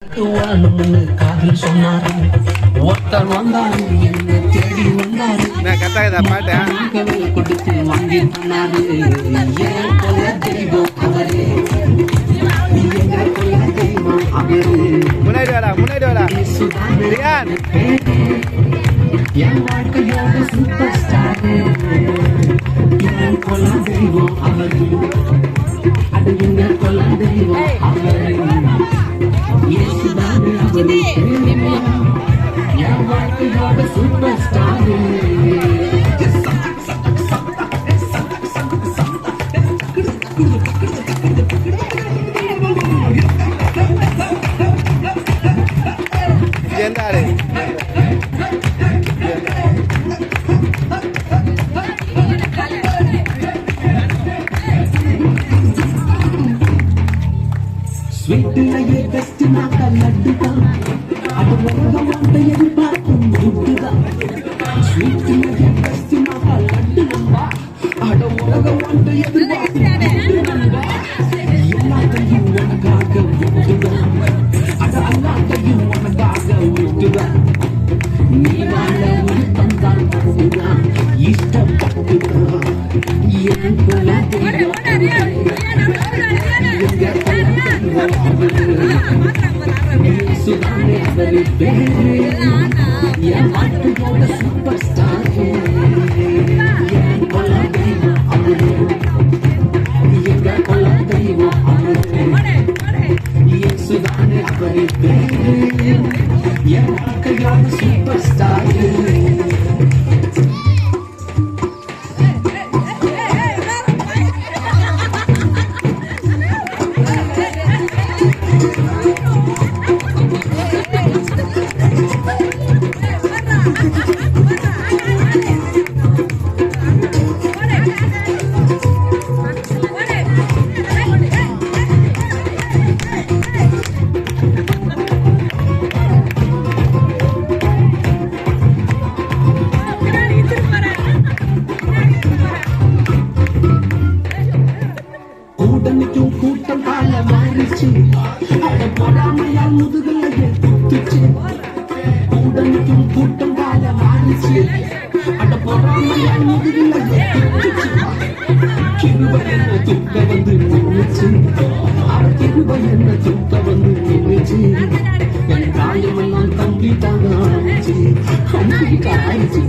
காதல் சொன்னாரு ஒருத்தர் வந்தாரு என்ன தேடி வந்தாரு கொடுத்து வாங்கி தந்தாரு தெய்வம் அவரு தெய்வம் அவரு என் வாழ்க்கையோட சூப்பர் ஸ்டார் கொல்ல தெய்வம் அவரு அது எங்க கொல்ல தெய்வம் அவரு என் வாழ்க்கையோட சூப்பர் ஸ்டார் ஸ்வீட்டிலேயே பெஸ்ட் நாக்க லட்டுதான் அது உலகம் வந்து எதிர்பார்க்கும் துட்டுதான் ஸ்வீட்டிலேயே பெஸ்ட் நாக்க லட்டு நம்பா அட உலகம் வந்து எதிர்பார்க்கும் எல்லாத்தையும் உனக்காக விட்டுதான் அட எல்லாத்தையும் உனக்காக விட்டுதான் நீ வாழ உயிர்த்தந்தான் வந்துதான் இஷ்டப்பட்டுதான் என் போல சுதானே அவரு பேரு என் வாழ்க்கையோட சூப்பர் ஸ்டார் என் கொல்ல தெய்வம் அவரு எங்க கொல்ல தெய்வம் அவரு என் சுதானே அவரு பேரு என் வாழ்க்கையோட சூப்பர் ஸ்டார் கூட்டணிக்கும் கூட்டம் கால மாறிச்சு அட போடாமையால் முதுகலையே குத்துச்சு கூட்டணிக்கும் கூட்டம் கால மாறிச்சு அட போடாமையால் முதுகலையே குத்துச்சு கிருபை என்ன தூக்க வந்து நின்றுச்சு அவர் கிருபை என்ன தூக்க வந்து நின்றுச்சு என் காயமெல்லாம் கம்ப்ளீட்டாக ஆயிடுச்சு கம்ப்ளீட் ஆயிடுச்சு